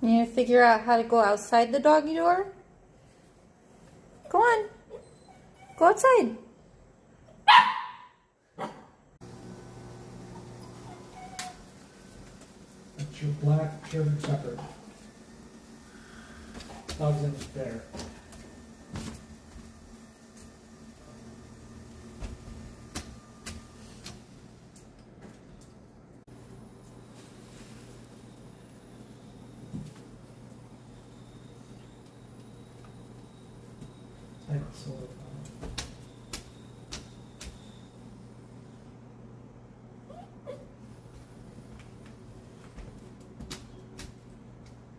You need to figure out how to go outside the doggy door? Go on. Go outside. That's your black German Shepherd. Dog's in there. Excellent.